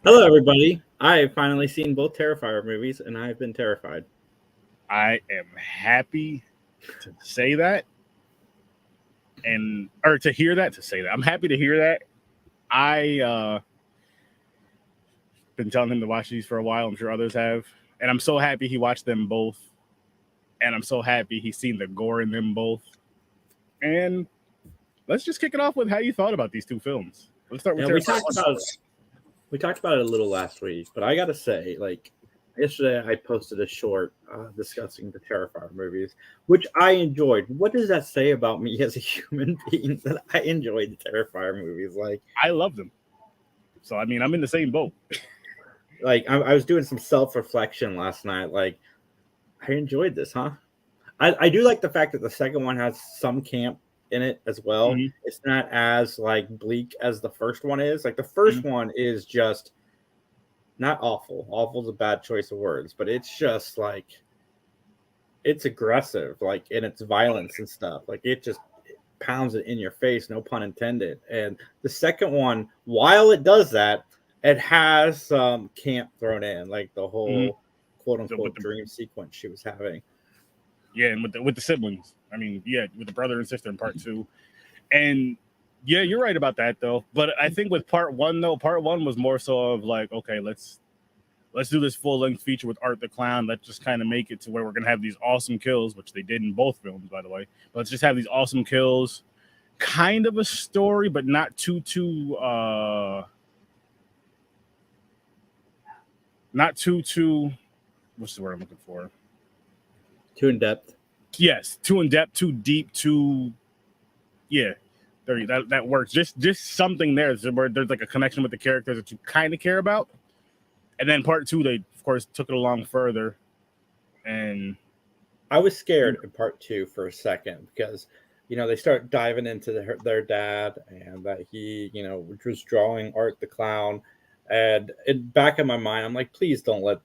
Hello, everybody. I have finally seen both Terrifier movies, and I've been terrified. I am happy to say that, or to hear that. To say that, I'm happy to hear that. I been telling him to watch these for a while. I'm sure others have, and I'm so happy he watched them both, and I'm so happy he's seen the gore in them both. And let's just kick it off with how you thought about these two films. Let's start with Terrifier. We talked about it a little last week, but I gotta say, yesterday I posted a short discussing the Terrifier movies, which I enjoyed. What does that say about me as a human being that I enjoyed the Terrifier movies? I love them. So, I'm in the same boat. I was doing some self-reflection last night. I enjoyed this, huh? I do like the fact that the second one has some camp in it as well. Mm-hmm. It's not as bleak as the first one is. The first one is just not awful. Awful is a bad choice of words, but it's just it's aggressive, in its violence and stuff. It just pounds it in your face, no pun intended. And the second one, while it does that, it has some camp thrown in, the whole quote unquote dream sequence she was having. Yeah, and with the siblings. With the brother and sister in part 2. And yeah, you're right about that though. But I think with part 1 though, part 1 was more so of okay, let's do this full-length feature with Art the Clown. Let's just kind of make it to where we're gonna have these awesome kills, which they did in both films, by the way. But let's just have these awesome kills, kind of a story, but not too what's the word I'm looking for? Too in depth. Yes, too in depth, too deep, that works. Just something there where there's a connection with the characters that you kind of care about. And then part 2, they of course took it along further. And I was scared in part 2 for a second because they start diving into their dad and that he was drawing Art the Clown. And in back of my mind, I'm like, please don't let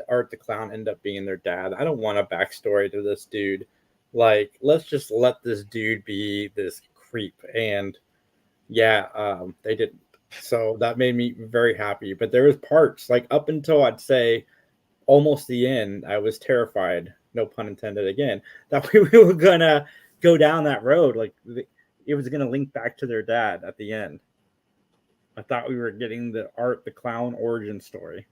Art the Clown end up being their dad. I don't want a backstory to this dude. Let's just let this dude be this creep. And they didn't. So that made me very happy. But there was parts up until I'd say almost the end, I was terrified. No pun intended again. That we were gonna go down that road. It was gonna link back to their dad at the end. I thought we were getting the Art the Clown origin story.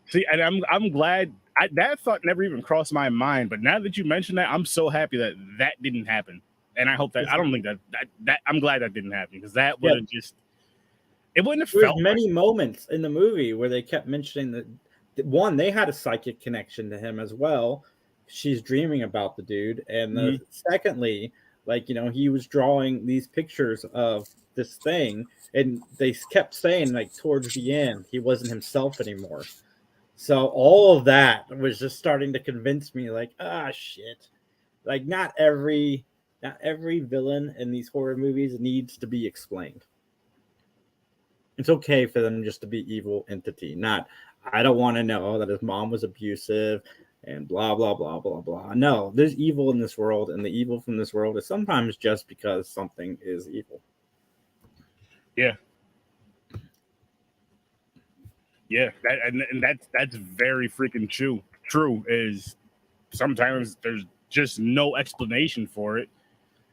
See, and I'm glad that thought never even crossed my mind. But now that you mentioned that, I'm so happy that didn't happen. And I hope that I don't think that I'm glad that didn't happen because that would have it wouldn't have felt. There's many moments in the movie where they kept mentioning that one, they had a psychic connection to him as well. She's dreaming about the dude, and secondly, he was drawing these pictures of this thing, and they kept saying towards the end he wasn't himself anymore. So all of that was just starting to convince me shit. Not every villain in these horror movies needs to be explained. It's okay for them just to be evil entity. Not, I don't want to know that his mom was abusive and blah, blah, blah, blah, blah. No, there's evil in this world, and the evil from this world is sometimes just because something is evil. Yeah. Yeah, that's very freaking true. True is sometimes there's just no explanation for it.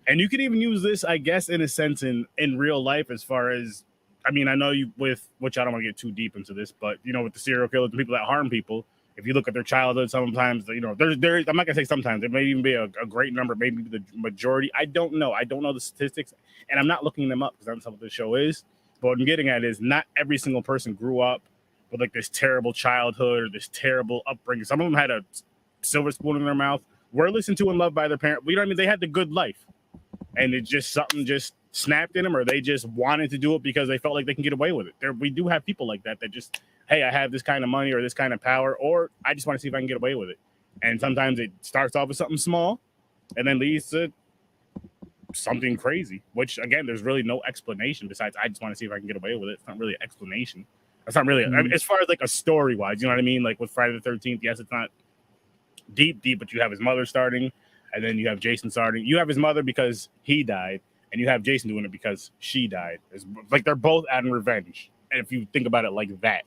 And you could even use this, I guess, in a sense in real life as far as, I know you with, which I don't want to get too deep into this, but, with the serial killers, the people that harm people, if you look at their childhood, sometimes, there, I'm not going to say sometimes, there may even be a great number, maybe the majority. I don't know the statistics, and I'm not looking them up because that's not what the show is. But what I'm getting at is not every single person grew up with this terrible childhood or this terrible upbringing. Some of them had a silver spoon in their mouth, were listened to and loved by their parents. They had the good life. And it just something just snapped in them, or they just wanted to do it because they felt like they can get away with it. We do have people like that just, hey, I have this kind of money or this kind of power, or I just want to see if I can get away with it. And sometimes it starts off with something small and then leads to something crazy, which again, there's really no explanation besides I just want to see if I can get away with it. It's not really an explanation. It's not really as far as a story wise, you know what I mean? With Friday the 13th, yes, it's not deep, but you have his mother starting, and then you have Jason starting. You have his mother because he died, and you have Jason doing it because she died. It's they're both out in revenge. if you think about it like that.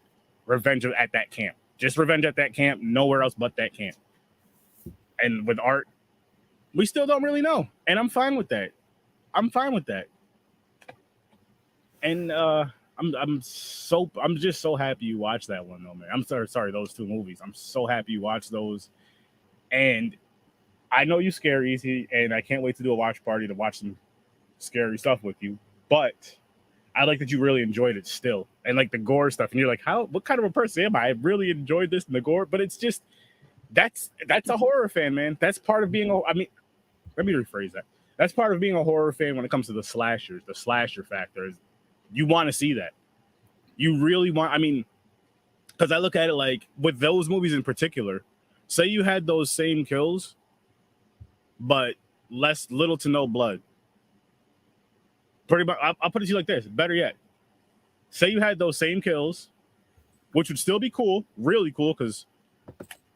Revenge at that camp. Just revenge at that camp, nowhere else but that camp. And with art, we still don't really know. And I'm fine with that. And I'm just so happy you watched that one though, man. I'm sorry, those two movies. I'm so happy you watched those. And I know you scare easy, and I can't wait to do a watch party to watch some scary stuff with you. But I like that you really enjoyed it still, and like the gore stuff. And you're like, what kind of a person am I? I really enjoyed this and the gore, but it's just that's a horror fan, man. That's part of being. Let me rephrase that. That's part of being a horror fan when it comes to the slashers. The slasher factor is you want to see that. You really want. I mean, because I look at it like with those movies in particular. Say you had those same kills, but little to no blood. Pretty much, I'll put it to you like this. Better yet, say you had those same kills, which would still be cool, really cool, because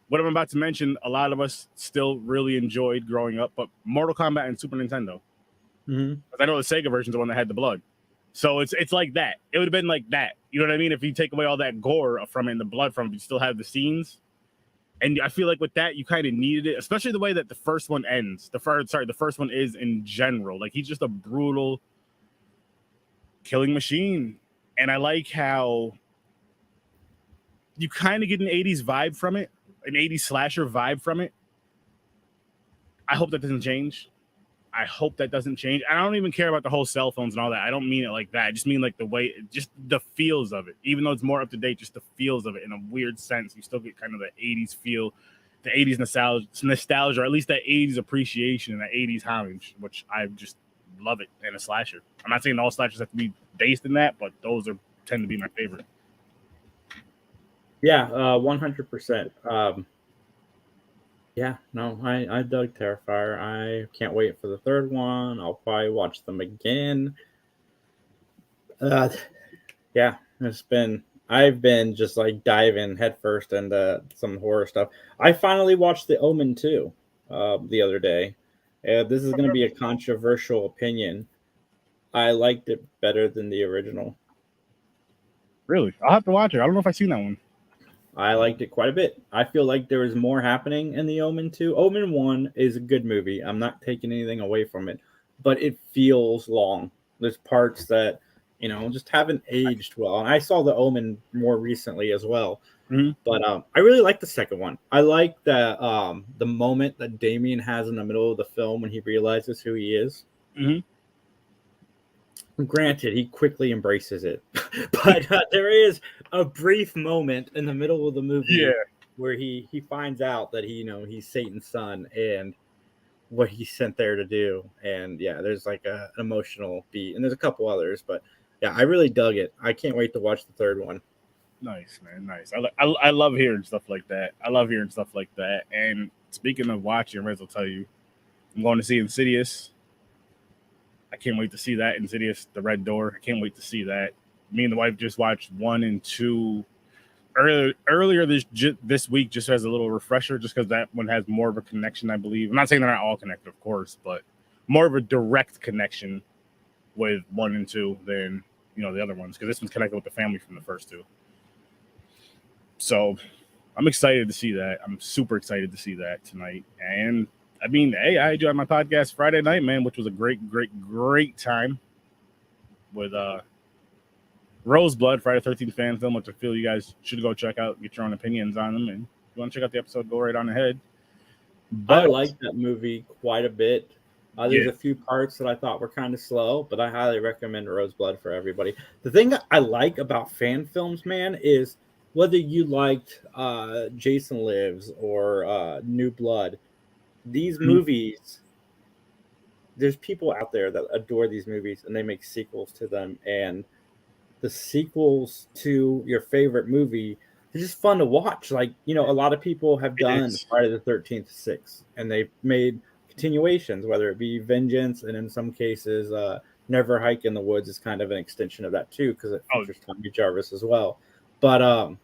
what I'm about to mention, a lot of us still really enjoyed growing up. But Mortal Kombat and Super Nintendo. Mm-hmm. I know the Sega version's the one that had the blood, so it's like that. It would have been like that. You know what I mean? If you take away all that gore from it and the blood from it, you still have the scenes. And I feel like with that, you kind of needed it, especially the way that the first one ends. The first one is in general. Like, he's just a brutal killing machine. And I like how you kind of get an 80s vibe from it, an 80s slasher vibe from it. I hope that doesn't change. I don't even care about the whole cell phones and all that. I don't mean it like that. I just mean like the way, just the feels of it. Even though it's more up to date, just the feels of it in a weird sense. You still get kind of the 80s feel, the 80s nostalgia, or at least that 80s appreciation and that 80s homage, which I just love it in a slasher. I'm not saying all slashers have to be based in that, but those tend to be my favorite. Yeah, 100%. Yeah, no, I dug Terrifier. I can't wait for the third one. I'll probably watch them again. Yeah, I've been just like diving headfirst into some horror stuff. I finally watched The Omen 2 the other day. This is going to be a controversial opinion. I liked it better than the original. Really? I'll have to watch it. I don't know if I've seen that one. I liked it quite a bit. I feel like there was more happening in The Omen 2. Omen 1 is a good movie. I'm not taking anything away from it, but it feels long. There's parts that, just haven't aged well. And I saw The Omen more recently as well. Mm-hmm. But I really like the second one. I like the moment that Damien has in the middle of the film when he realizes who he is. Mm-hmm. Granted, he quickly embraces it, but there is a brief moment in the middle of the movie where he finds out that he's Satan's son and what he's sent there to do. And yeah, there's like an emotional beat, and there's a couple others, but yeah, I really dug it. I can't wait to watch the third one. Nice, man, nice. I love hearing stuff like that. And speaking of watching, I might as well tell you, I'm going to see Insidious. I can't wait to see that. Insidious, The Red Door. I can't wait to see that. Me and the wife just watched 1 and 2 earlier this week, just as a little refresher, just because that one has more of a connection, I believe. I'm not saying they're not all connected, of course, but more of a direct connection with 1 and 2 than the other ones, because this one's connected with the family from the first two. So I'm excited to see that. I'm super excited to see that tonight. And I mean, hey, I enjoyed my podcast Friday night, man, which was a great time with Roseblood, Friday the 13th fan film, which I feel you guys should go check out, get your own opinions on them. And if you want to check out the episode, go right on ahead. But I like that movie quite a bit. There's a few parts that I thought were kind of slow, but I highly recommend Roseblood for everybody. The thing that I like about fan films, man, is whether you liked Jason Lives or New Blood, these movies, there's people out there that adore these movies and they make sequels to them. And the sequels to your favorite movie, they're just fun to watch. Like, a lot of people have done Friday the 13th 6, and they've made continuations, whether it be Vengeance, and in some cases, Never Hike in the Woods is kind of an extension of that too, because it features Tommy Jarvis as well. But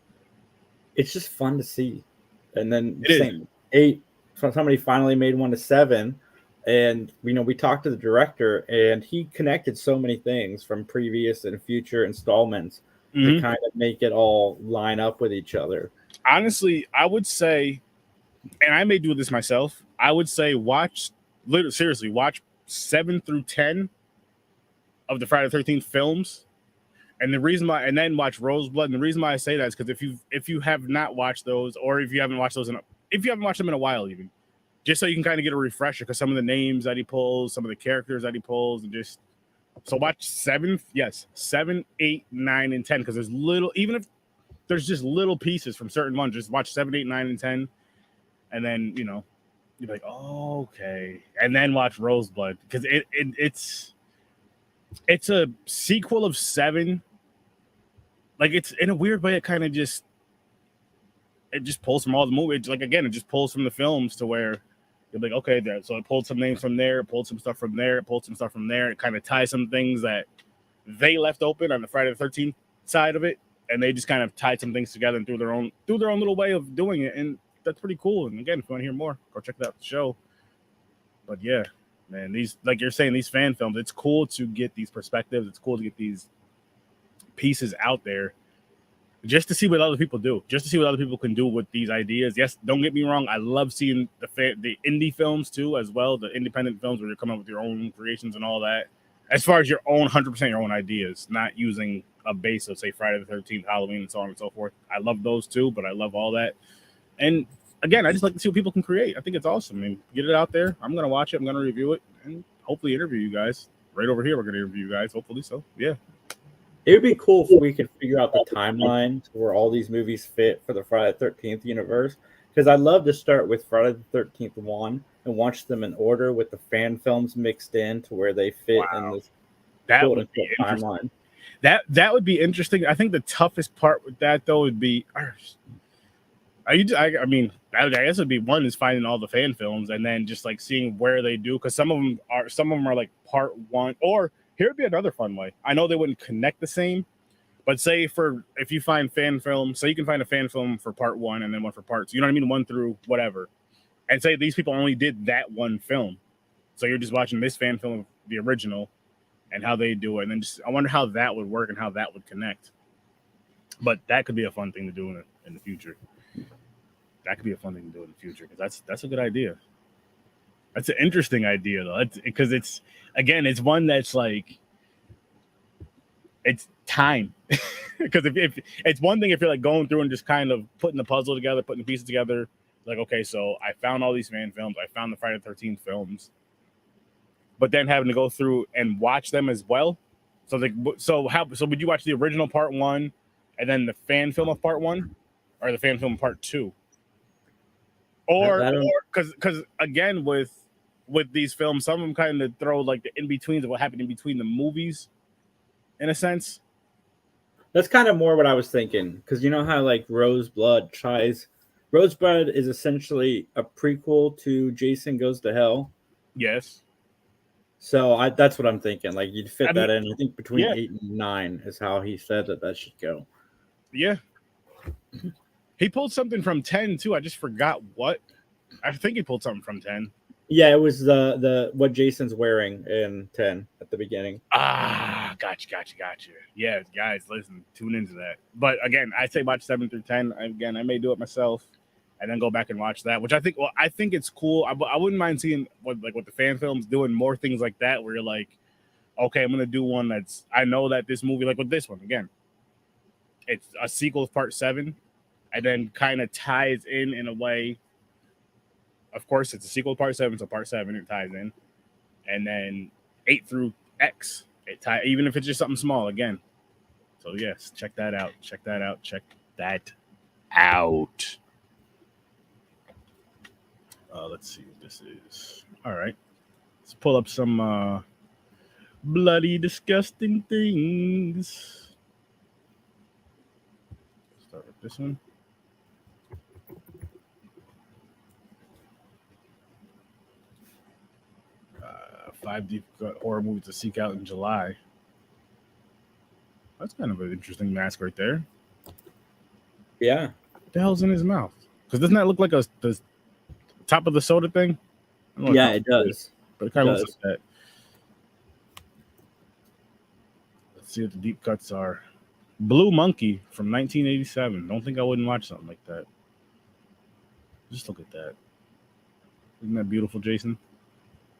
it's just fun to see. And then 8, somebody finally made 1 to 7, and we talked to the director, and he connected so many things from previous and future installments to kind of make it all line up with each other. Honestly, I would say, and I may do this myself, I would say watch 7 through 10 of the Friday the 13th films. And the reason why, and then watch Roseblood. And the reason why I say that is because if you have not watched those, or if you haven't watched those if you haven't watched them in a while, even just so you can kind of get a refresher, because some of the names that he pulls, some of the characters that he pulls, and just so watch 7, 8, 9, and 10, because there's little, even if there's just little pieces from certain ones, just watch 7, 8, 9, and 10, and then you're like, oh, okay, and then watch Roseblood, because it's a sequel of 7. Like, it's in a weird way, it kind of just pulls from all the movies. Like, again, it just pulls from the films to where you're like, okay, so it pulled some names from there, it pulled some stuff from there, it pulled some stuff from there. It kind of ties some things that they left open on the Friday the 13th side of it, and they just kind of tied some things together and through their own little way of doing it, and that's pretty cool. And again, if you want to hear more, go check out the show. But yeah, man, these, like you're saying, these fan films, it's cool to get these perspectives. It's cool to get these pieces out there just to see what other people do, just to see what other people can do with these ideas. Yes, don't get me wrong, I love seeing the indie films too, as well, the independent films where you're coming up with your own creations and all that, as far as your own 100% your own ideas, not using a base of, say, Friday the 13th, Halloween, and so on and so forth. I love those too, but I love all that. And again, I just like to see what people can create. I think it's awesome. I mean, get it out there. I'm going to watch it. I'm going to review it, and hopefully interview you guys. Right over here, we're going to interview you guys, hopefully. So, yeah. It would be cool if we could figure out the timeline where all these movies fit for the Friday the 13th universe. Because I'd love to start with Friday the 13th 1 and watch them in order with the fan films mixed in to where they fit in this timeline. That would be interesting. I think the toughest part with that, though, would be, I guess it'd be one is finding all the fan films and then just like seeing where they do, because some of them are like part 1, or here would be another fun way. I know they wouldn't connect the same, but say if you find fan films, so you can find a fan film for part 1 and then one for part 2, you know what I mean? 1 through whatever. And say these people only did that one film. So you're just watching this fan film of the original and how they do it. And then I wonder how that would work and how that would connect. But that could be a fun thing to do in the future. That could be a fun thing to do in the future, because that's a good idea. That's an interesting idea, though, because it's one that's like, it's time. Because if it's one thing if you're like going through and just kind of putting the puzzle together, putting the pieces together, like, okay, so I found all these fan films, I found the Friday the 13th films, but then having to go through and watch them as well. So would you watch the original part 1 and then the fan film of part 1, or the fan film of part 2? Or because again, with these films, some of them kind of throw like the in-betweens of what happened in between the movies, in a sense. That's kind of more what I was thinking, because you know how like Roseblood is essentially a prequel to Jason Goes to Hell. Yes. So that's what I'm thinking. Like, you'd fit that in. I think between 8 and 9 is how he said that should go. Yeah. He pulled something from 10 too. I just forgot what. I think he pulled something from 10. Yeah, it was the what Jason's wearing in 10 at the beginning. Gotcha. Yeah, guys, listen, tune into that. But again, I say watch 7 through 10. Again, I may do it myself and then go back and watch that, which I think it's cool. I wouldn't mind seeing what the fan films doing more things like that, where you're like, okay, I'm gonna do one that's, I know that this movie, like with this one again, it's a sequel of part 7. And then kind of ties in a way. Of course, it's a sequel to part 7, so part 7 it ties in, and then 8 through X even if it's just something small again. So yes, check that out. Let's see what this is. All right, let's pull up some bloody disgusting things. Start with this one. 5 deep cut horror movies to seek out in July. That's kind of an interesting mask right there. Yeah. What the hell's in his mouth? Because doesn't that look like the top of the soda thing? Yeah, it does. But it kind of looks like that. Let's see what the deep cuts are. Blue Monkey from 1987. Don't think I wouldn't watch something like that. Just look at that. Isn't that beautiful, Jason?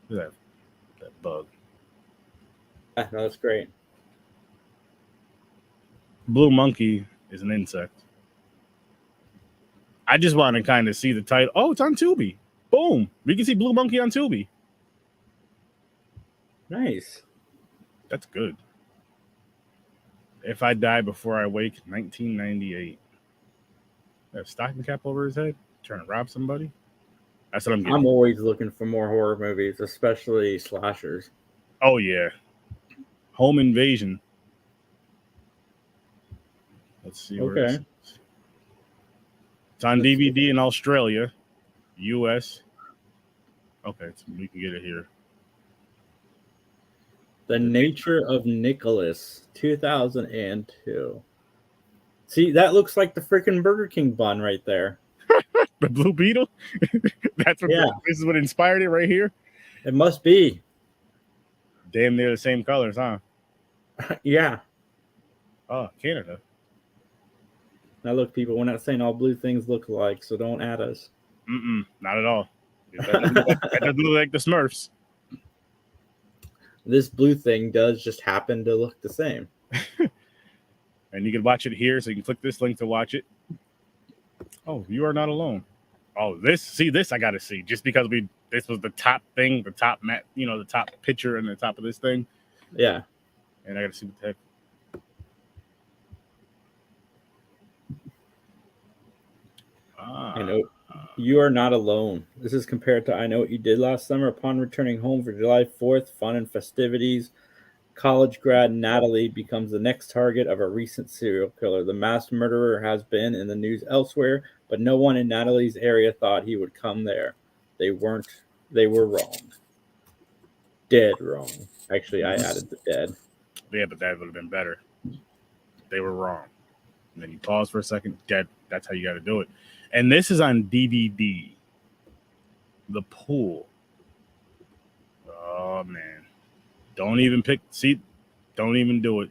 Look at that bug. No, that's great. Blue Monkey is an insect. I just want to kind of see the title. Oh, it's on Tubi. Boom. We can see Blue Monkey on Tubi. Nice. That's good. If I Die Before I Wake, 1998. That stocking cap over his head? Trying to rob somebody? That's what I'm getting. I'm always looking for more horror movies, especially slashers. Oh, yeah. Home Invasion. Let's see. Okay. It's on DVD in Australia, US. Okay, so we can get it here. The Nature of Nicholas, 2002. See, that looks like the freaking Burger King bun right there. The Blue Beetle? That's what this is what inspired it right here? It must be. Damn near the same colors, huh? Yeah. Oh, Canada. Now look, people, we're not saying all blue things look alike, so don't add us. Not at all. That doesn't look like the Smurfs. This blue thing does just happen to look the same. And you can watch it here, so you can click this link to watch it. Oh, You Are Not Alone. Oh, this I gotta see. Just because this was the top thing, the top the top picture and the top of this thing. Yeah. And I gotta see what the heck. I know You Are Not Alone. This is compared to I Know What You Did Last Summer. Upon returning home for July 4th, fun and festivities, college grad Natalie becomes the next target of a recent serial killer. The mass murderer has been in the news elsewhere, but no one in Natalie's area thought he would come there. They were wrong. Dead wrong. Actually, I added the dead. Yeah, but that would have been better. They were wrong. And then you pause for a second, dead. That's how you got to do it. And this is on DVD. The Pool. Oh, man. Don't even don't even do it.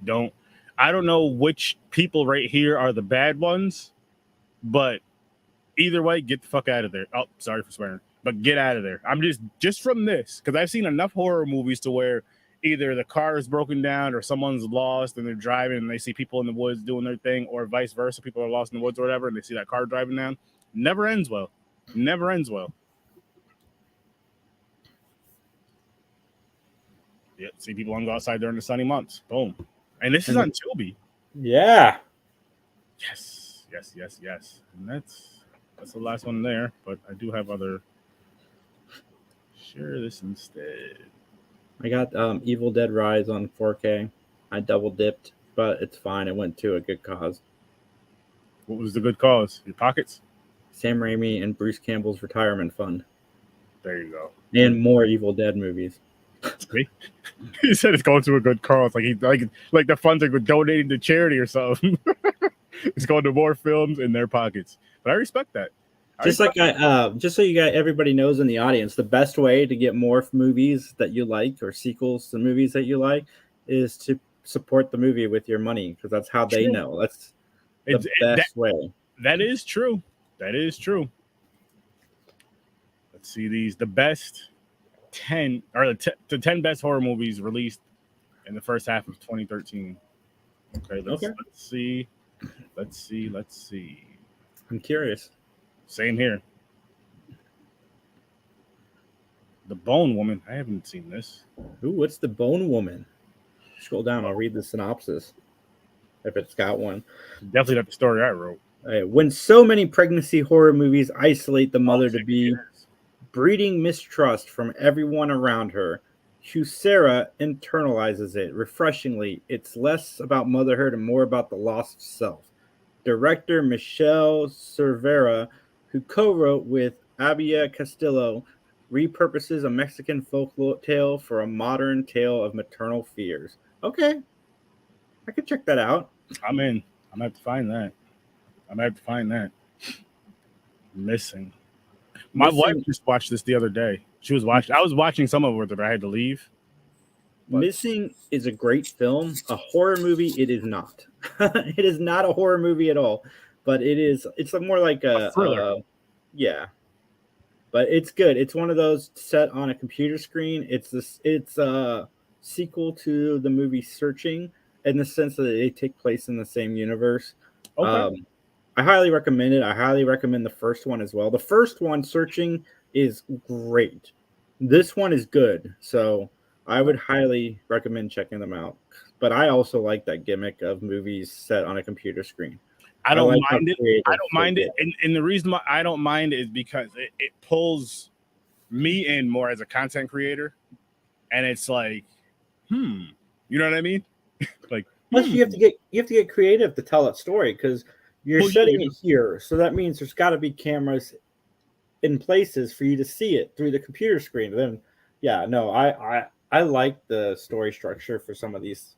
I don't know which people right here are the bad ones, but either way, get the fuck out of there. Oh, sorry for swearing, but get out of there. I'm just from this, because I've seen enough horror movies to where either the car is broken down or someone's lost and they're driving and they see people in the woods doing their thing, or vice versa. People are lost in the woods or whatever, and they see that car driving down. Never ends well. Never ends well. Yeah, see people want to go outside during the sunny months. Boom. And this is on Tubi. Yeah. Yes. And that's the last one there, but I do have other. Share this instead. I got Evil Dead Rise on 4K. I double dipped, but it's fine. It went to a good cause. What was the good cause? Your pockets? Sam Raimi and Bruce Campbell's retirement fund. There you go. And more Evil Dead movies. See? He said it's going to a good cause. Like the funds are donating to charity or something. It's going to more films in their pockets. But I respect that. Just so you got everybody knows in the audience, the best way to get more movies that you like or sequels to movies that you like is to support the movie with your money, because that's how they know. That's the best way. That is true. Let's see the best 10 or the 10 best horror movies released in the first half of 2013. Okay, let's see. I'm curious. Same here. The Bone Woman. I haven't seen this. Ooh, what's The Bone Woman? Scroll down. I'll read the synopsis if it's got one. Definitely not the story I wrote. When so many pregnancy horror movies isolate the mother-to-be, breeding mistrust from everyone around her, Husera internalizes it. Refreshingly, it's less about motherhood and more about the lost self. Director Michelle Cervera, who co-wrote with Abia Castillo, repurposes a Mexican folklore tale for a modern tale of maternal fears. Okay, I could check that out. I'm in. I'm gonna have to find that. Missing. My wife just watched this the other day. I was watching some of it with her, but I had to leave. Missing is a great film. A horror movie, it is not. It is not a horror movie at all, but it's more like a thriller. Yeah, but it's good. It's one of those set on a computer screen. It's a sequel to the movie Searching in the sense that they take place in the same universe. Okay. I highly recommend it. I highly recommend the first one as well. The first one, Searching, is great. This one is good. So I would highly recommend checking them out. But I also like that gimmick of movies set on a computer screen. I don't like mind it. I don't mind it. And the reason why I don't mind it is because it pulls me in more as a content creator. And it's like, you know what I mean? Like, plus you have to get creative to tell that story because you're setting it here. So that means there's got to be cameras in places for you to see it through the computer screen. Then, yeah, no, I like the story structure for some of these.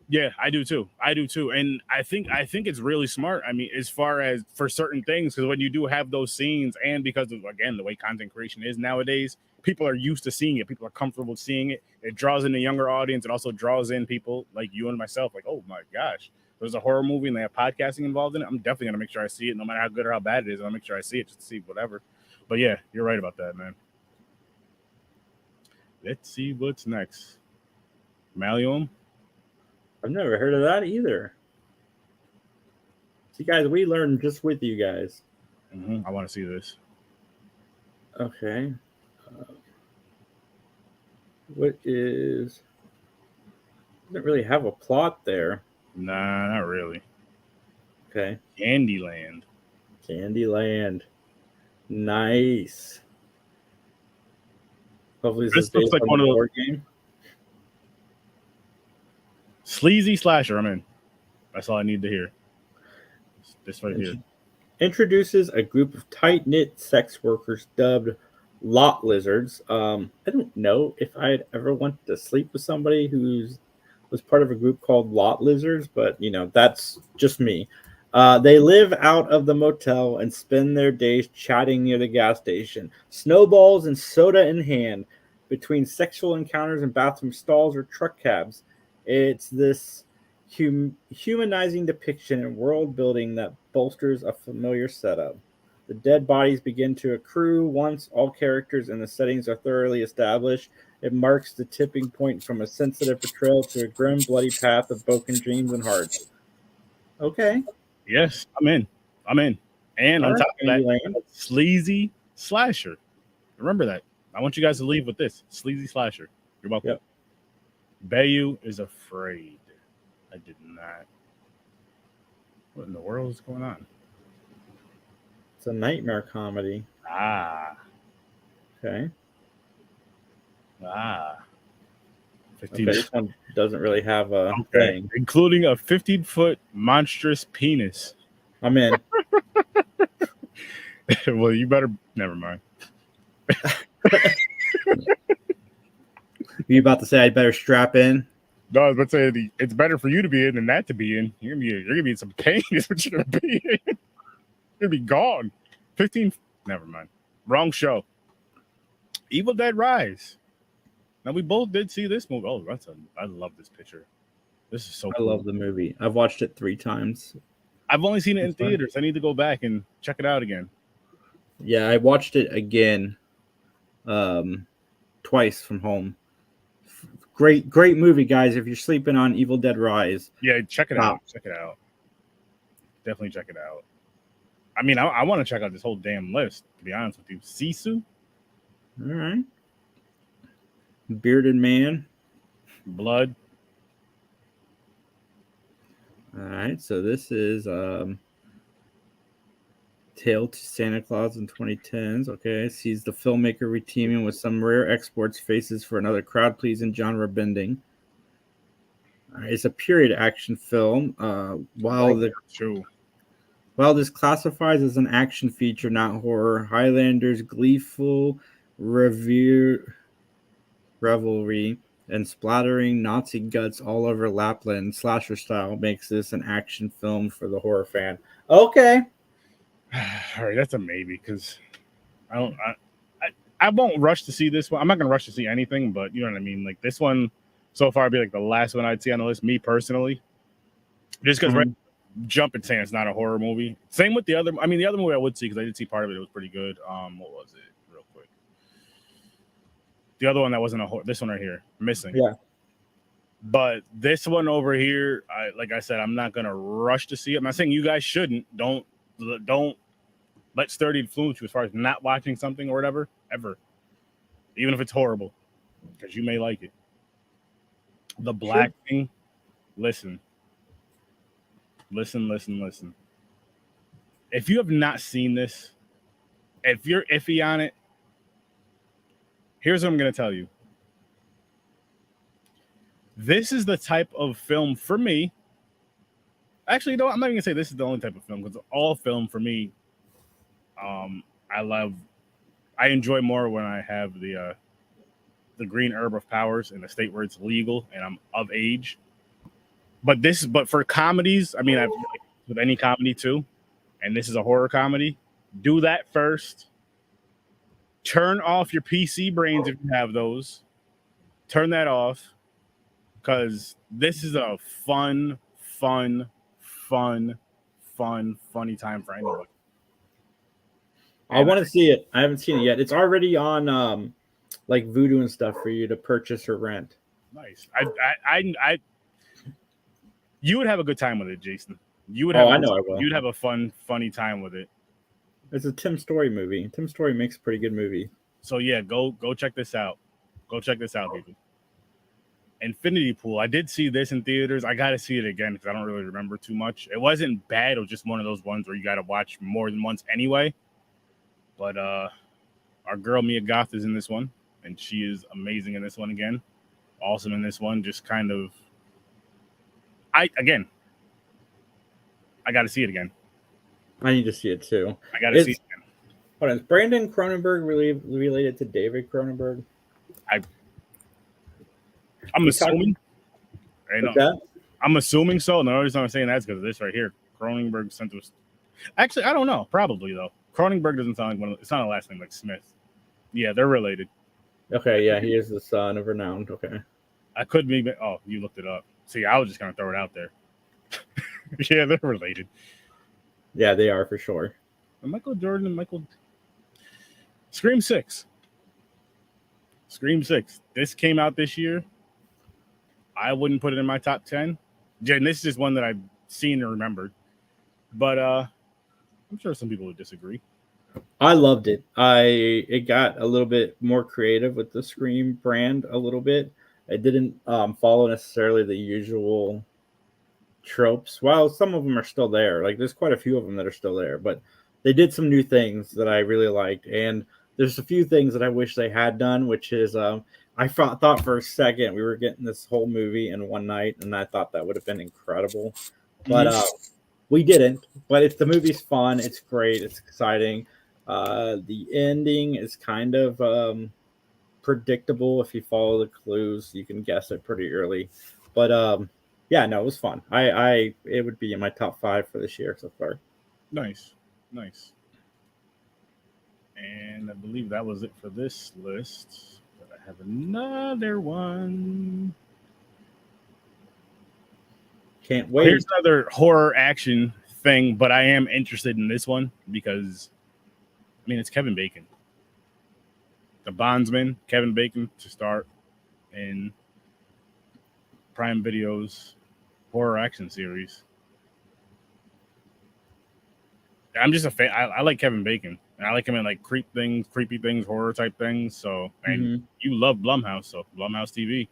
Yeah, I do too. And I think it's really smart. I mean, as far as for certain things, because when you do have those scenes, and because of, again, the way content creation is nowadays, people are used to seeing it. People are comfortable seeing it. It draws in a younger audience. It also draws in people like you and myself. Like, oh my gosh, there's a horror movie and they have podcasting involved in it. I'm definitely gonna make sure I see it, no matter how good or how bad it is. I'll make sure I see it just to see whatever. But yeah, you're right about that, man. Let's see what's next. Malleum. I've never heard of that either. See, guys, we learn just with you guys. I want to see this. Okay. What is... Doesn't really have a plot there. Nah, not really. Okay. Candyland. Nice. Hopefully this looks like one of the board game. Sleazy slasher. I'm in. That's all I need to hear. This right here. Introduces a group of tight-knit sex workers dubbed lot lizards. I don't know if I'd ever want to sleep with somebody who was part of a group called lot lizards, but that's just me. They live out of the motel and spend their days chatting near the gas station, snowballs and soda in hand, between sexual encounters in bathroom stalls or truck cabs. It's this humanizing depiction and world building that bolsters a familiar setup. The dead bodies begin to accrue once all characters and the settings are thoroughly established. It marks the tipping point from a sensitive portrayal to a grim, bloody path of broken dreams and hearts. Okay. Yes, I'm in. And on top of that, sleazy slasher. Remember that. I want you guys to leave with this. Sleazy slasher. You're welcome. Yep. Bayou is afraid. I did not. What in the world is going on? It's a nightmare comedy. Okay. 15. Okay, this one doesn't really have a thing. Including a 15-foot monstrous penis. I'm in. Well, you better. Never mind. You about to say I better strap in? No, I was about to say it's better for you to be in than that to be in. You're gonna be in some pain. Is what you're gonna be in. You're gonna be gone. 15. Never mind. Wrong show. Evil Dead Rise. Now we both did see this movie. Oh, I love this picture. This is so cool. I love the movie. I've watched it 3 times. I've only seen it in theaters. I need to go back and check it out again. Yeah, I watched it again twice from home. Great movie, guys. If you're sleeping on Evil Dead Rise. Yeah, check it out. Check it out. Definitely check it out. I mean, I want to check out this whole damn list, to be honest with you. Sisu. All right. Bearded Man. Blood. All right, so this is Tale to Santa Claus in 2010s. Okay, sees the filmmaker reteaming with some rare exports faces for another crowd-pleasing genre bending. All right, it's a period action film. While this classifies as an action feature, not horror, Highlander's gleeful revelry and splattering Nazi guts all over Lapland slasher style makes this an action film for the horror fan. Okay. All right, that's a maybe because I won't rush to see this one. I'm not gonna rush to see anything, but you know what I mean. Like this one so far, would be like the last one I'd see on the list. Me personally, just because jump and say it's not a horror movie. Same with the other. I mean, the other movie I would see because I did see part of it. It was pretty good. What was it? Real quick. The other one that wasn't a horror. This one right here, Missing. Yeah. But this one over here, like I said, I'm not gonna rush to see it. I'm not saying you guys shouldn't. Don't let sturdy influence you as far as not watching something or whatever ever, even if it's horrible, because you may like it. The Black Thing. Listen. If you have not seen this, if you're iffy on it, here's what I'm going to tell you. This is the type of film for me. Actually, I'm not even going to say this is the only type of film because all film for me, I enjoy more when I have the green herb of powers in a state where it's legal and I'm of age. But for comedies, I mean, I've with any comedy too, and this is a horror comedy. Do that first. Turn off your PC brains if you have those. Turn that off, because this is a funny time for anyone. I want to see it. I haven't seen it yet. It's already on like Vudu and stuff for you to purchase or rent. Nice. I you would have a good time with it, Jason. You would have. I know I will. You'd have a funny time with it. It's a Tim Story movie. Tim Story makes a pretty good movie. So yeah, go check this out. Go check this out, people. Infinity Pool. I did see this in theaters. I got to see it again because I don't really remember too much. It wasn't bad. It was just one of those ones where you got to watch more than once anyway. But our girl Mia Goth is in this one, and she is amazing in this one again. Awesome in this one. Just kind of. I got to see it again. I need to see it too. I got to see it again. Hold on, is Brandon Cronenberg related to David Cronenberg? I'm assuming. I'm assuming so. And the only reason I'm saying that is because of this right here. Cronenberg sent us. Actually, I don't know. Probably though. Cronenberg doesn't sound like one. It's not a last name like Smith. Yeah, they're related. Okay, yeah, he is the son of renowned. Okay. I could be. Oh, you looked it up. See, I was just gonna throw it out there. Yeah, they're related. Yeah, they are for sure. And Michael Jordan and Michael. Scream 6. This came out this year. I wouldn't put it in my top 10. Jen, this is just one that I've seen and remembered. But I'm sure some people would disagree. I loved it. It got a little bit more creative with the Scream brand a little bit. It didn't follow necessarily the usual tropes. Well, some of them are still there. Like there's quite a few of them that are still there, but they did some new things that I really liked. And there's a few things that I wish they had done, which is I thought for a second we were getting this whole movie in one night, and I thought that would have been incredible. But we didn't. But the movie's fun. It's great. It's exciting. The ending is kind of predictable. If you follow the clues, you can guess it pretty early. But yeah, no, it was fun. It would be in my top 5 for this year so far. Nice. And I believe that was it for this list. But I have another one. Can't wait. Here's another horror action thing, but I am interested in this one because, I mean, it's Kevin Bacon. The Bondsman, Kevin Bacon, to start in Prime Video's horror action series. I'm just a fan. I like Kevin Bacon. And I like him in like creepy things, horror type things. So, and you love Blumhouse, so Blumhouse TV.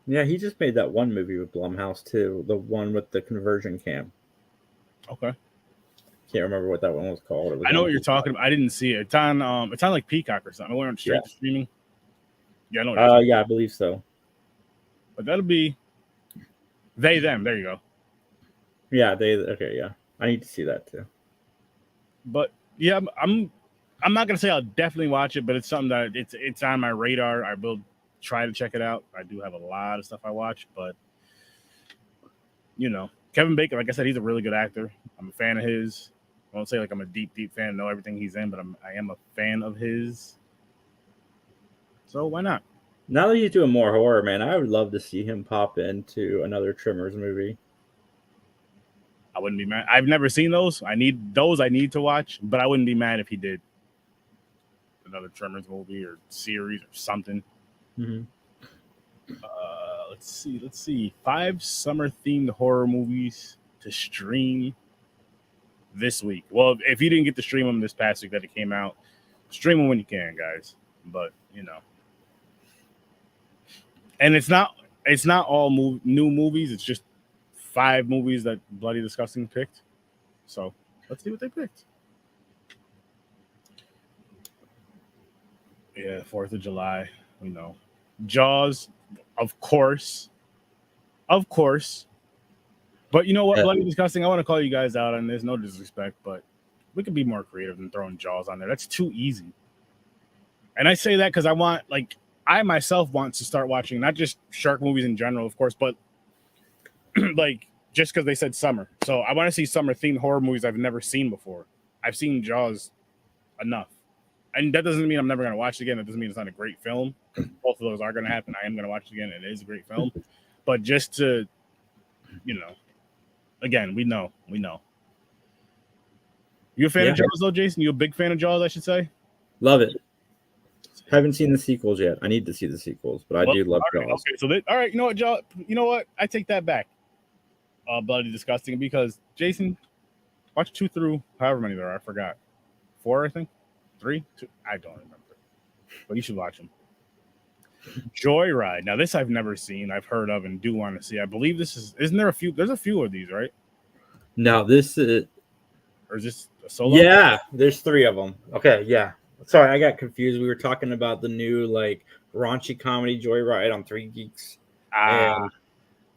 Yeah, he just made that one movie with Blumhouse too, the one with the conversion camp. Okay. Can't remember what that one was called. I know what you're talking about. I didn't see it. It's on like Peacock or something. I went straight to streaming. Yeah, I know. Yeah, I believe so. But that'll be they them. There you go. Yeah, okay, yeah. I need to see that too. But yeah, I'm not gonna say I'll definitely watch it, but it's something that it's on my radar. I will try to check it out. I do have a lot of stuff I watch, but you know, Kevin Bacon, like I said, he's a really good actor. I'm a fan of his. I won't say like I'm a deep fan, know everything he's in, but I am a fan of his. So why not? Now that he's doing more horror, man, I would love to see him pop into another Tremors movie. I wouldn't be mad. I've never seen those. I need to watch, but I wouldn't be mad if he did another Tremors movie or series or something. Mm-hmm. Let's see. 5 summer-themed horror movies to stream this week. Well, if you didn't get to stream them this past week that it came out, stream them when you can, guys. But, and it's not all new movies. It's just 5 movies that Bloody Disgusting picked. So let's see what they picked. Yeah, 4th of July. We know. Jaws, of course. But you know what, Bloody Disgusting? I want to call you guys out on this. No disrespect, but we could be more creative than throwing Jaws on there. That's too easy. And I say that because I myself want to start watching not just shark movies in general, of course, but just because they said summer. So I want to see summer-themed horror movies I've never seen before. I've seen Jaws enough. And that doesn't mean I'm never going to watch it again. That doesn't mean it's not a great film. Both of those are going to happen. I am going to watch it again. It is a great film. But just to, again, we know. You a fan of Jaws, though, Jason? You a big fan of Jaws, I should say? Love it. Haven't seen the sequels yet. I need to see the sequels, but I do love Jaws. Okay, so all right, you know what, Jaws? You know what? I take that back. Bloody Disgusting, because Jason, watch 2 through however many there are. I forgot. 4, I think. 3, 2. I don't remember. But you should watch them. Joyride. Now, this I've never seen. I've heard of and do want to see. I believe this isn't there a few? There's a few of these, right? No, this is. Or is this a solo? Yeah, there's 3 of them. Okay, yeah. Sorry, I got confused. We were talking about the new raunchy comedy Joyride on 3 Geeks. And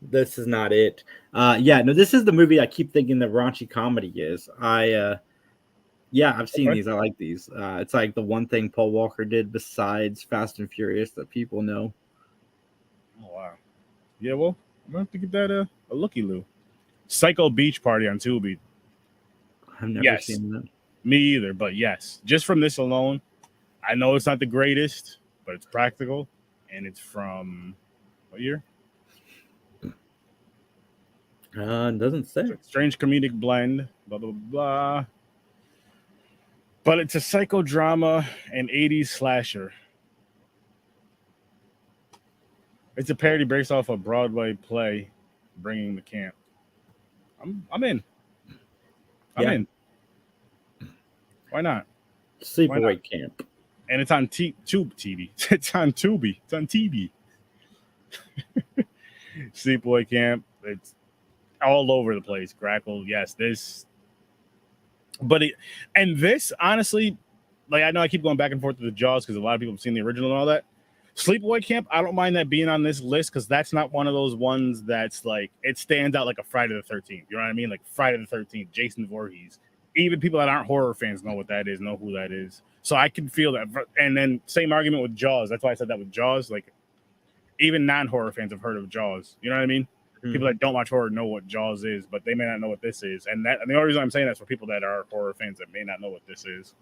this is not it. This is the movie I keep thinking that raunchy comedy is. I've seen these. I like these. It's like the one thing Paul Walker did besides Fast and Furious that people know. Oh, wow. Yeah, well, I'm going to have to give that a looky-loo. Psycho Beach Party on Tubi. I've never seen that. Me either, but yes. Just from this alone, I know it's not the greatest, but it's practical, and it's from what year? It doesn't say. Strange comedic blend, blah, blah, blah. But it's a psychodrama and 80s slasher. It's a parody based off a Broadway play, Bringing the Camp. I'm in. I'm in. Why not? Sleepaway Camp. And it's on Tube TV. It's on Tubi. It's on TV. Sleepaway Camp. It's all over the place. Crackle. Yes, this. But this, honestly, I know I keep going back and forth to the Jaws because a lot of people have seen the original and all that. Sleepaway Camp, I don't mind that being on this list because that's not one of those ones that's it stands out like a Friday the 13th. You know what I mean? Like Friday the 13th, Jason Voorhees. Even people that aren't horror fans know what that is, know who that is. So I can feel that. And then same argument with Jaws. That's why I said that with Jaws. Even non-horror fans have heard of Jaws. You know what I mean? Mm-hmm. People that don't watch horror know what Jaws is, but they may not know what this is. And the only reason I'm saying that's for people that are horror fans that may not know what this is.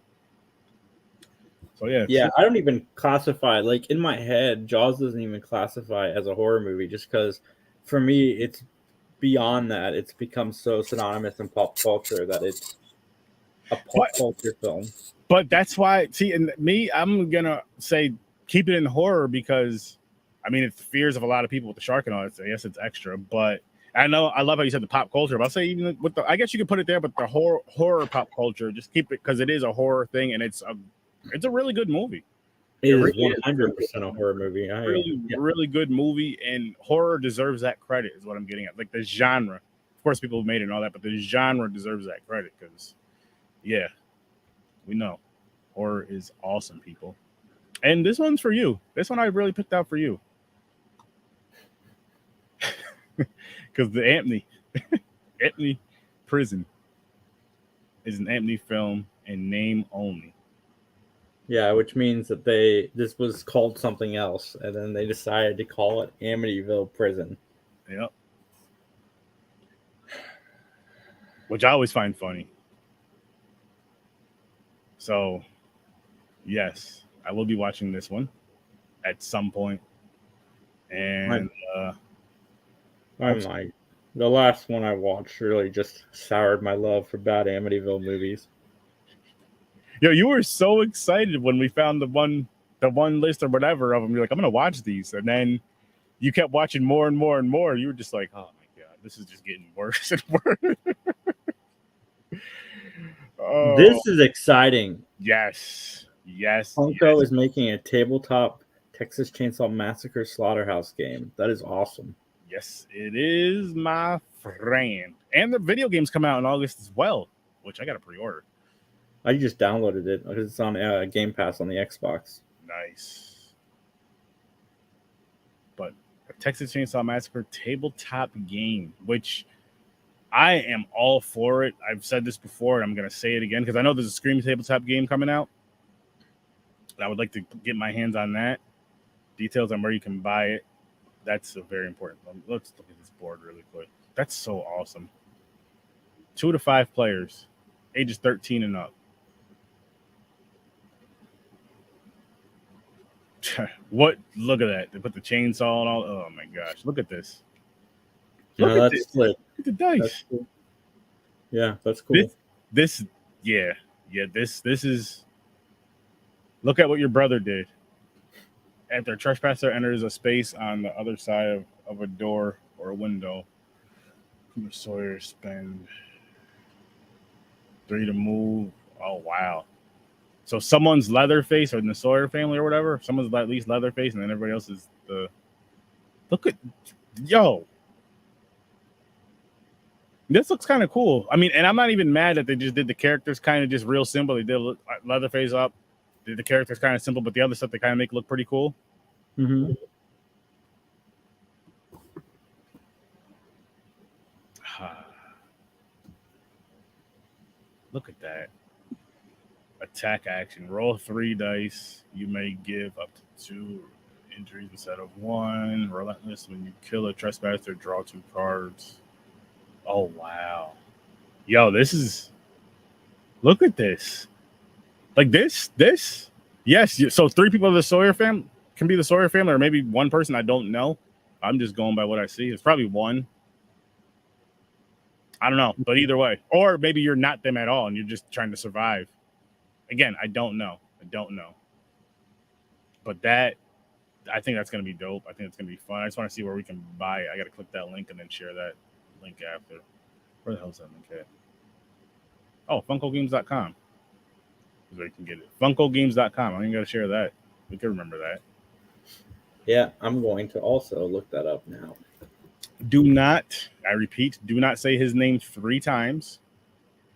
So yeah, I don't even classify in my head. Jaws doesn't even classify as a horror movie, just because for me it's beyond that. It's become so synonymous in pop culture that it's a pop culture film. But that's why, and me, I'm gonna say keep it in horror because it's the fears of a lot of people with the shark and all that. So yes, it's extra, but I know I love how you said the pop culture. But I'll say even with I guess you could put it there, but the horror pop culture, just keep it because it is a horror thing and it's a really good movie. It is 100% a horror movie. Really good movie, and horror deserves that credit. Is what I'm getting at. The genre, of course, people have made it and all that, but the genre deserves that credit because, we know horror is awesome, people. And this one's for you. This one I really picked out for you because the Amityville Prison is an Amityville film in name only. Yeah, which means that this was called something else, and then they decided to call it Amityville Prison. Yep. Which I always find funny. So, yes, I will be watching this one at some point. And I might. The last one I watched really just soured my love for bad Amityville movies. Yo, you were so excited when we found the one list or whatever of them. You're like, I'm gonna watch these, and then you kept watching more and more and more. You were just like, oh my god, this is just getting worse and worse. Oh, this is exciting. Yes. Funko is making a tabletop Texas Chainsaw Massacre Slaughterhouse game. That is awesome. Yes, it is, my friend. And the video games come out in August as well, which I got to pre-order. I just downloaded it because it's on Game Pass on the Xbox. Nice. But a Texas Chainsaw Massacre tabletop game, which I am all for it. I've said this before, and I'm going to say it again because I know there's a Scream tabletop game coming out. And I would like to get my hands on that. Details on where you can buy it. That's a very important one. Let's look at this board really quick. That's so awesome. 2 to 5 players, ages 13 and up. What? Look at that. They put the chainsaw and all. Oh my gosh. Look at this. Look at this. Look at the dice. That's cool. Yeah, that's cool. This is. Look at what your brother did. After a trespasser enters a space on the other side of a door or a window, Sawyer spend 3 to move. Oh wow. So someone's Leatherface or the Sawyer family or whatever. Someone's at least Leatherface, and then everybody else is the. Look at, yo. This looks kind of cool. I mean, and I'm not even mad that they just did the characters kind of just real simple. They did Leatherface up, did the characters kind of simple, but the other stuff they kind of make look pretty cool. Mm-hmm. Look at that. Attack action. Roll 3 dice. You may give up to 2 injuries instead of 1. Relentless. When you kill a trespasser, draw 2 cards. Oh, wow. Yo, this is... Look at this. Like this? Yes. So 3 people of the Sawyer family can be the Sawyer family, or maybe 1 person. I don't know. I'm just going by what I see. It's probably 1. I don't know. But either way. Or maybe you're not them at all, and you're just trying to survive. Again, I don't know. But that, I think that's going to be dope. I think it's going to be fun. I just want to see where we can buy it. I got to click that link and then share that link after. Where the hell is that link at? Oh, FunkoGames.com is where you can get it. FunkoGames.com. I ain't got to share that. We can remember that. Yeah, I'm going to also look that up now. Do not, I repeat, do not say his name 3 times.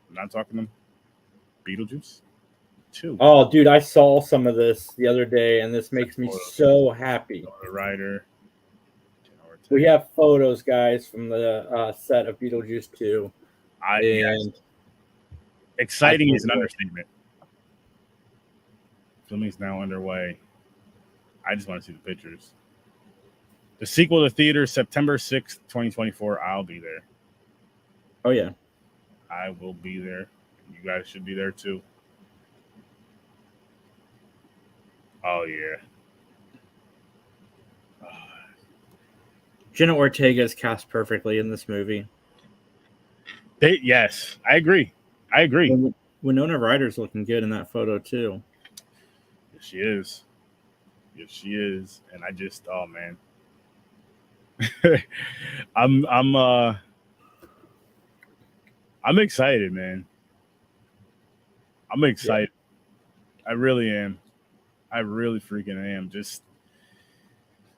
I'm not talking to Beetlejuice. 2. Oh, dude, I saw some of this the other day, and this makes me so happy. The writer. We have photos, guys, from the set of Beetlejuice 2. Exciting is an understatement. Filming is now underway. I just want to see the pictures. The sequel to theater, September 6th, 2024. I'll be there. Oh, yeah. I will be there. You guys should be there, too. Oh, yeah. Jenna Ortega is cast perfectly in this movie. Yes, I agree. Winona Ryder's looking good in that photo, too. Yes, she is. And I just, oh, man. I'm excited, man. I'm excited. Yeah. I really am. I really freaking am. Just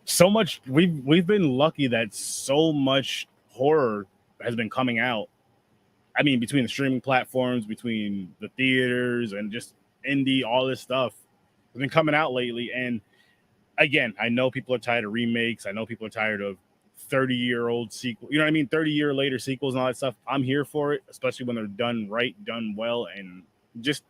so much. We've been lucky that so much horror has been coming out. I mean, between the streaming platforms, between the theaters, and just indie, all this stuff has been coming out lately. And again, I know people are tired of remakes. I know people are tired of 30-year-old sequel. You know what I mean? 30-year later sequels and all that stuff. I'm here for it, especially when they're done right, done well, and just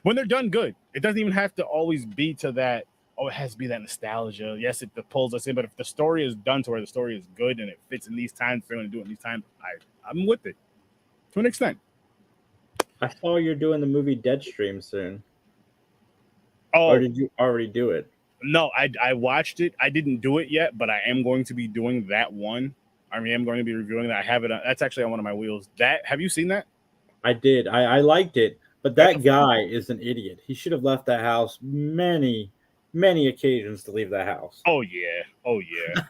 when they're done good. It doesn't even have to always be to that, oh, it has to be that nostalgia. Yes, it pulls us in, but if the story is done to where the story is good and it fits in these times, if they're going to do it in these times, I'm with it to an extent. I saw you're doing the movie Deadstream soon. Oh, or did you already do it? No, I watched it. I didn't do it yet, but I am going to be doing that one. I am going to be reviewing that. I have it. That's actually on one of my wheels. Have you seen that? I did. I liked it, but that guy is an idiot. He should have left that house many occasions to leave that house. Oh yeah. Oh yeah.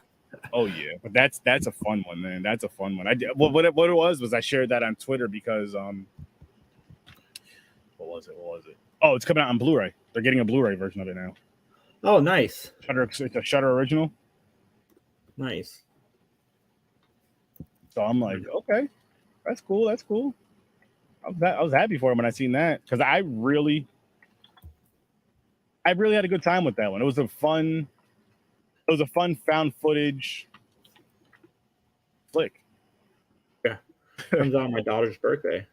But that's a fun one, man. That's a fun one. I did. Well, what it was I shared that on Twitter because what was it? Oh, it's coming out on Blu-ray. They're getting a Blu-ray version of it now. Oh, nice. It's a Shudder original. Nice. So I'm like, okay, that's cool. That's cool. I was happy for him when I seen that because I really had a good time with that one. It was a fun found footage flick. Yeah, comes out on my daughter's birthday.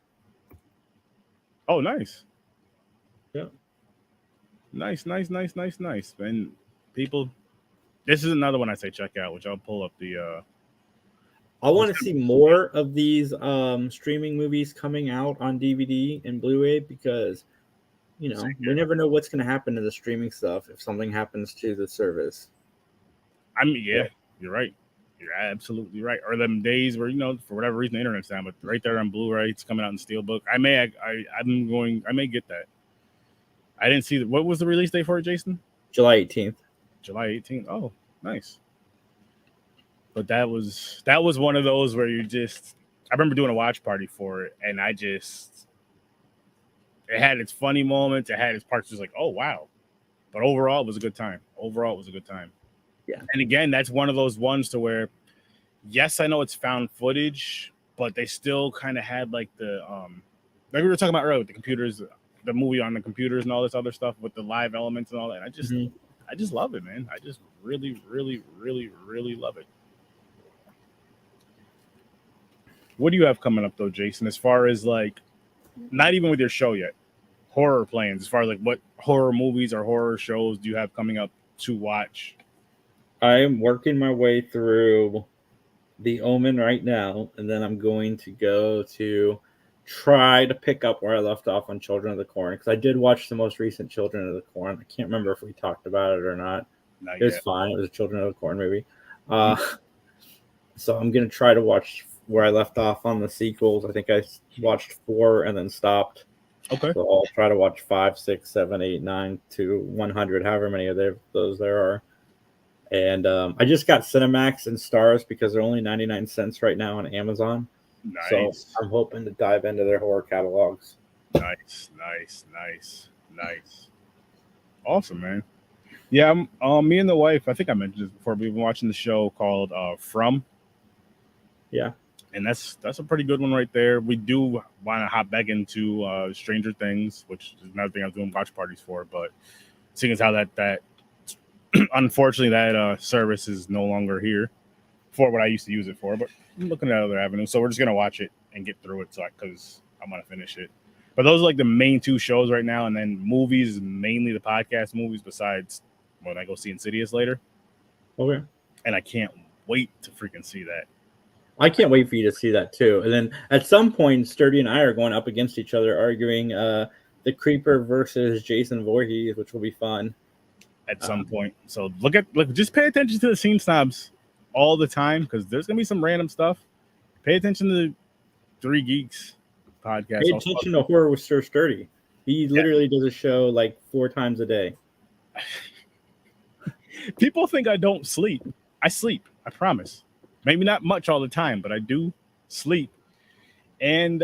Oh, nice. Yeah, nice. And people, this is another one I say check out, which I'll pull up the. I want to see more of these streaming movies coming out on DVD and Blu-ray because, we never know what's going to happen to the streaming stuff if something happens to the service. I mean, yeah, you're right. You're absolutely right. Or them days where, for whatever reason, the internet's down, but right there on Blu-ray, it's coming out in Steelbook. I may get that. I didn't see what was the release date for it, Jason? July 18th. July 18th. Oh, nice. But that was one of those where I remember doing a watch party for it, and it had its funny moments, it had its parts just like, oh wow. But overall it was a good time. Yeah. And again, that's one of those ones to where, yes, I know it's found footage, but they still kind of had like the like we were talking about earlier with the computers, the movie on the computers and all this other stuff with the live elements and all that. I just love it, man. I just really, really, really, really love it. What do you have coming up though, Jason? As far as like, not even with your show yet, horror plans. As far as like, what horror movies or horror shows do you have coming up to watch? I am working my way through The Omen right now, and then I'm going to go to try to pick up where I left off on Children of the Corn because I did watch the most recent Children of the Corn. I can't remember if we talked about it or not. It was fine. It was a Children of the Corn movie. So I'm going to try to watch where I left off on the sequels. I think I watched 4 and then stopped. Okay. So I'll try to watch 5, 6, 7, 8, 9 to 100, however many of those there are. And I just got Cinemax and Stars because they're only 99 cents right now on Amazon. Nice. So I'm hoping to dive into their horror catalogs. Nice. Awesome, man. Yeah, me and the wife, I think I mentioned this before, we've been watching the show called From. Yeah. And that's a pretty good one right there. We do want to hop back into Stranger Things, which is another thing I was doing watch parties for. But seeing as how that unfortunately that service is no longer here for what I used to use it for. But I'm looking at other avenues, so we're just gonna watch it and get through it, because I'm gonna finish it. But those are like the main 2 shows right now, and then movies, mainly the podcast movies. Besides when I go see Insidious later. Okay. And I can't wait to freaking see that. I can't wait for you to see that too. And then at some point, Sturdy and I are going up against each other, arguing the Creeper versus Jason Voorhees, which will be fun. At some point. So just pay attention to the Scene Snobs all the time, because there's gonna be some random stuff. Pay attention to the 3 Geeks podcast. Pay attention to Horror with Sir Sturdy. He literally does a show like 4 times a day. People think I don't sleep. I sleep. I promise. Maybe not much all the time, but I do sleep. And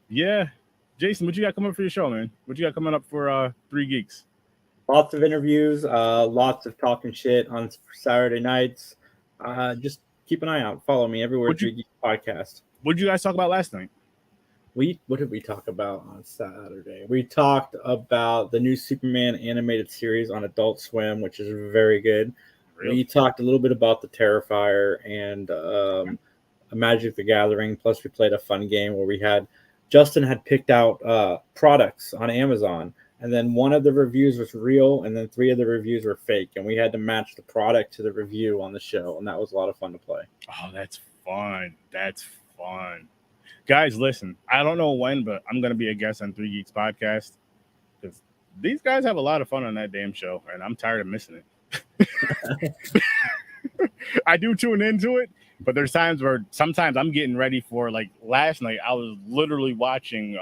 yeah, Jason, what you got coming up for your show, man? What you got coming up for 3 Geeks? Lots of interviews, lots of talking shit on Saturday nights. Just keep an eye out. Follow me everywhere. 3 Geeks Podcast. What did you guys talk about last night? What did we talk about on Saturday? We talked about the new Superman animated series on Adult Swim, which is very good. Really? We talked a little bit about the Terrifier and Magic the Gathering. Plus, we played a fun game where Justin had picked out products on Amazon, and then one of the reviews was real, and then 3 of the reviews were fake, and we had to match the product to the review on the show, and that was a lot of fun to play. Oh, that's fun. That's fun. Guys, listen, I don't know when, but I'm going to be a guest on 3 Geeks Podcast, because these guys have a lot of fun on that damn show, and I'm tired of missing it. I do tune into it, But there's times where sometimes I'm getting ready for, like last night, I was literally watching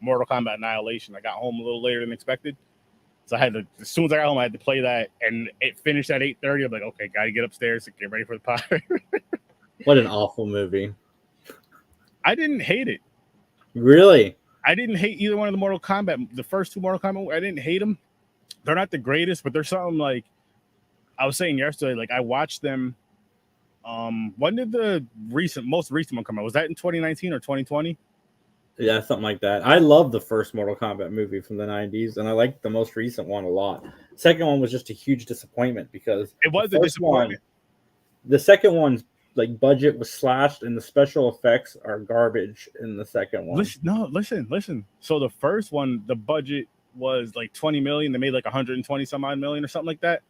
Mortal Kombat Annihilation. I got home a little later than expected. So I had to, as soon as I got home, I had to play that, and it finished at 8:30. I'm like, okay, gotta get upstairs to get ready for the pod. What an awful movie. I didn't hate it. Really? I didn't hate either one of the Mortal Kombat, the first two Mortal Kombat. I didn't hate them. They're not the greatest, but there's something like I was saying yesterday. Like I watched them. When did the most recent one come out? Was that in 2019 or 2020? Yeah, something like that. I love the first Mortal Kombat movie from the 90s, and I like the most recent one a lot. Second one was just a huge disappointment because it was a disappointment. The second one's like budget was slashed, and the special effects are garbage in the second one. Listen. So the first one, the budget was like 20 million. They made like 120 some odd million or something like that.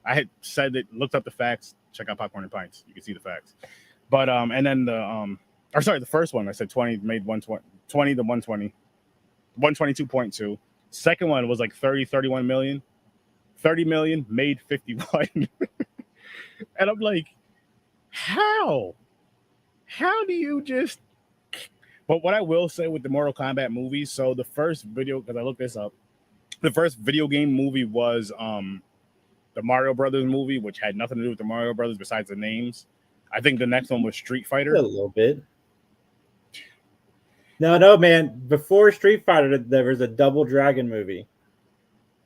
I had said it, looked up the facts. Check out Popcorn and Pints. You can see the facts. But and then the first one I said 20 made 120 to 120, 122.2. Second one was like 31 million. 30 million made 51. And I'm like, how do you just? But what I will say with the Mortal Kombat movies, so the first video, because I looked this up, the first video game movie was the Mario Brothers movie, which had nothing to do with the Mario Brothers besides the names. I think the next one was Street Fighter. A little bit. No, man. Before Street Fighter, there was a Double Dragon movie.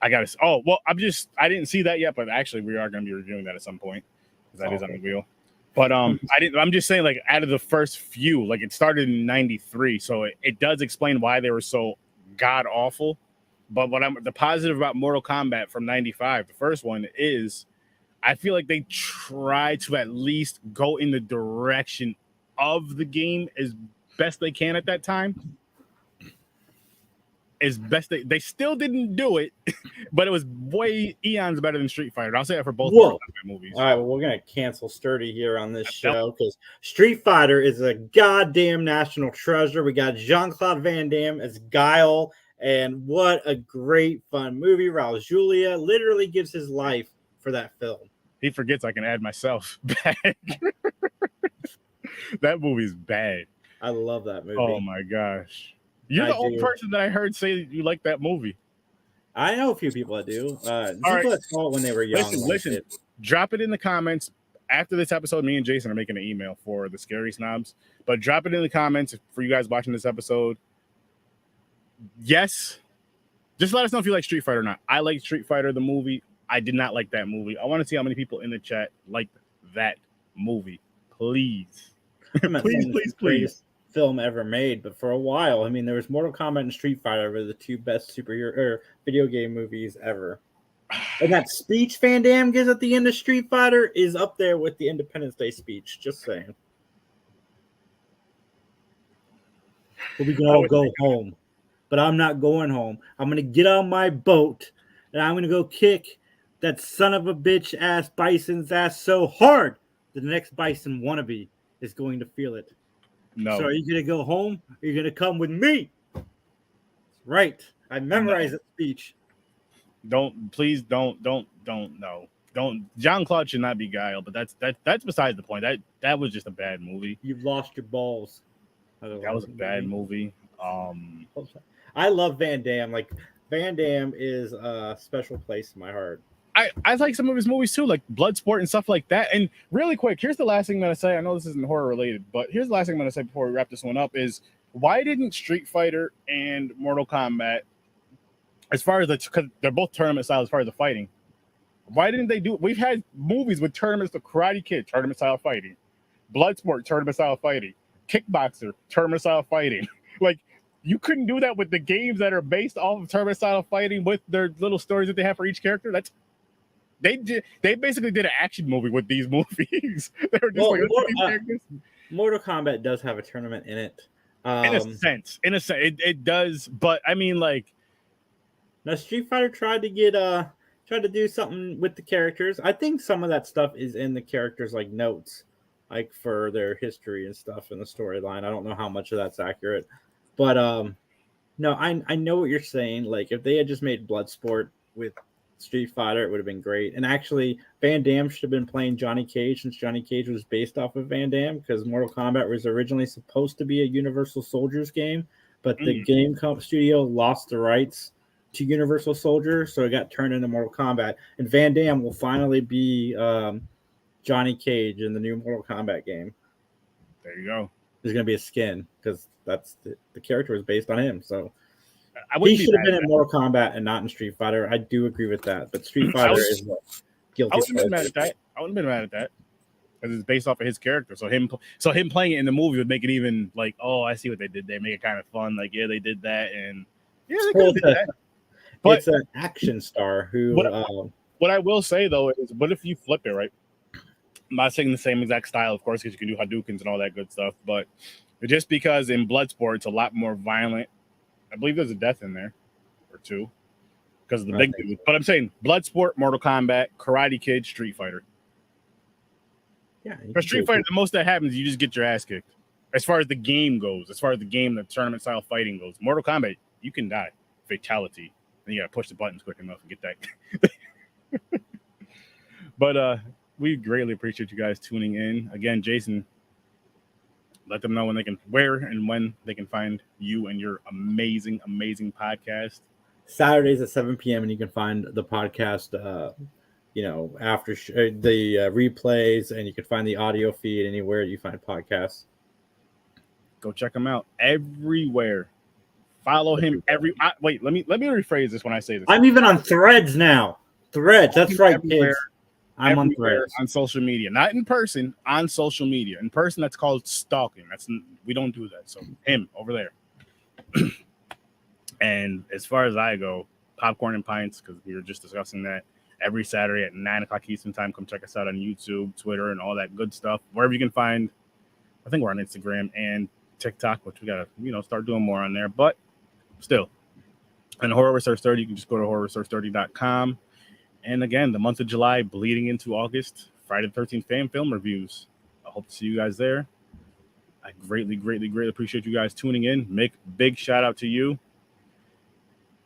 I didn't see that yet, but actually we are going to be reviewing that at some point because that is on the wheel. But I'm just saying, like, out of the first few, like, it started in 93, so it does explain why they were so god awful. But the positive about Mortal Kombat from 95, the first one, is I feel like they try to at least go in the direction of the game as best they can at that time. As best they still didn't do it, but it was way eons better than Street Fighter. I'll say that for both movies. All right, well, we're gonna cancel Sturdy here on this show because Street Fighter is a goddamn national treasure. We got Jean-Claude Van Damme as Guile, and what a great fun movie. Raul Julia literally gives his life for that film. He forgets I can add myself back. That movie's bad. I love that movie. Oh my gosh. You're the only person that I heard say you like that movie. I know a few people that do. All right. That saw it when they were young. Listen. Drop it in the comments. After this episode, me and Jason are making an email for the Scary Snobs. But drop it in the comments for you guys watching this episode. Yes. Just let us know if you like Street Fighter or not. I like Street Fighter, the movie. I did not like that movie. I want to see how many people in the chat like that movie. Please. Please. Film ever made, but for a while, I mean, there was Mortal Kombat and Street Fighter were the two best superhero or video game movies ever. And that speech Van Damme gives at the end of Street Fighter is up there with the Independence Day speech. Just saying. Well, we can all go home, but I'm not going home. I'm gonna get on my boat and I'm gonna go kick that son of a bitch ass Bison's ass so hard that the next Bison wannabe is going to feel it. No. So are you gonna go home? Or are you gonna come with me? Right. I memorized that speech. Please don't. Jean-Claude should not be Guile, but that's besides the point. That was just a bad movie. You've lost your balls. That was a bad movie. I love Van Damme. Like Van Damme is a special place in my heart. I like some of his movies too, like Bloodsport and stuff like that. And really quick, here's the last thing I'm gonna say. I know this isn't horror related, but here's the last thing I'm gonna say before we wrap this one up is why didn't Street Fighter and Mortal Kombat, as far as because they're both tournament style as far as the fighting, why didn't they do? We've had movies with tournaments, the Karate Kid, tournament style fighting, Bloodsport, tournament style fighting, Kickboxer, tournament style fighting. Like you couldn't do that with the games that are based off of tournament style fighting with their little stories that they have for each character. They basically did an action movie with these movies. They were just Mortal Kombat does have a tournament in it. In a sense, it does. But I mean, like, now Street Fighter tried to do something with the characters. I think some of that stuff is in the characters, like notes, like for their history and stuff in the storyline. I don't know how much of that's accurate, but no, I know what you're saying. Like, if they had just made Bloodsport with Street Fighter, it would have been great. And actually, Van Damme should have been playing Johnny Cage, since Johnny Cage was based off of Van Damme, because Mortal Kombat was originally supposed to be a Universal Soldiers game, but the game studio lost the rights to Universal Soldier, so it got turned into Mortal Kombat. And Van Damme will finally be Johnny Cage in the new Mortal Kombat game. There you go. There's going to be a skin, because that's the character was based on him, so he should have been in Mortal Kombat and not in Street Fighter. I do agree with that, but Street Fighter is guilty. I wouldn't have been mad at that. Because it's based off of his character. So him playing it in the movie would make it even like, oh, I see what they did. They make it kind of fun. Like, yeah, they did that, and yeah, they could have did that. But it's an action star who. What I will say though is, what if you flip it, right? I'm not saying the same exact style, of course, because you can do Hadoukens and all that good stuff, but just because in Bloodsport it's a lot more violent. I believe there's a death in there or two because of the big dude. But I'm saying Bloodsport, Mortal Kombat, Karate Kid, Street Fighter. Yeah. For Street Fighter, the most that happens, you just get your ass kicked. As far as the game goes, the tournament style fighting goes, Mortal Kombat, you can die. Fatality. Then you got to push the buttons quick enough to get that. But we greatly appreciate you guys tuning in. Again, Jason, let them know where and when they can find you and your amazing, amazing podcast. Saturdays at 7 p.m. and you can find the podcast, after the replays, and you can find the audio feed anywhere you find podcasts. Go check him out everywhere. Follow him wait, let me rephrase this when I say this. I'm even on Threads now. Threads, that's right, kids. I'm on Threads. On social media, not in person, on social media. In person, that's called stalking. We don't do that. So him over there. And as far as I go, Popcorn and Pints, because we were just discussing that, every Saturday at 9:00 Eastern time. Come check us out on YouTube, Twitter, and all that good stuff. Wherever you can find. I think we're on Instagram and TikTok, which we gotta start doing more on there. But still, and Horror Research 30, you can just go to horrorresearch30.com. And again, the month of July bleeding into August, Friday the 13th fan film reviews. I hope to see you guys there. I greatly, greatly, greatly appreciate you guys tuning in. Make big shout out to you.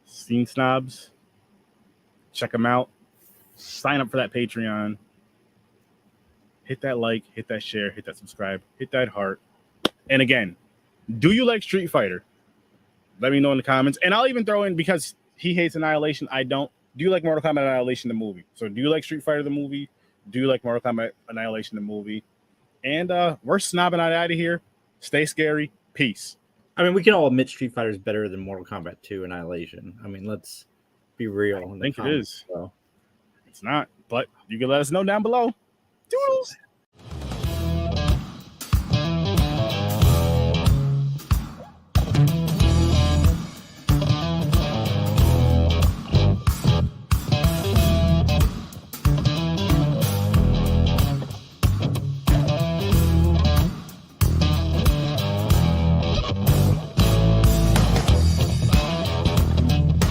Scene Snobs. Check them out. Sign up for that Patreon. Hit that like, hit that share, hit that subscribe, hit that heart. And again, do you like Street Fighter? Let me know in the comments. And I'll even throw in, because he hates Annihilation, I don't. Do you like Mortal Kombat Annihilation the movie? So do you like Street Fighter the movie? Do you like Mortal Kombat Annihilation the movie? And we're snobbing out of here. Stay scary. Peace. I mean, we can all admit Street Fighter is better than Mortal Kombat 2 Annihilation. I mean, let's be real. I think it is. So. It's not, but you can let us know down below. Doodles.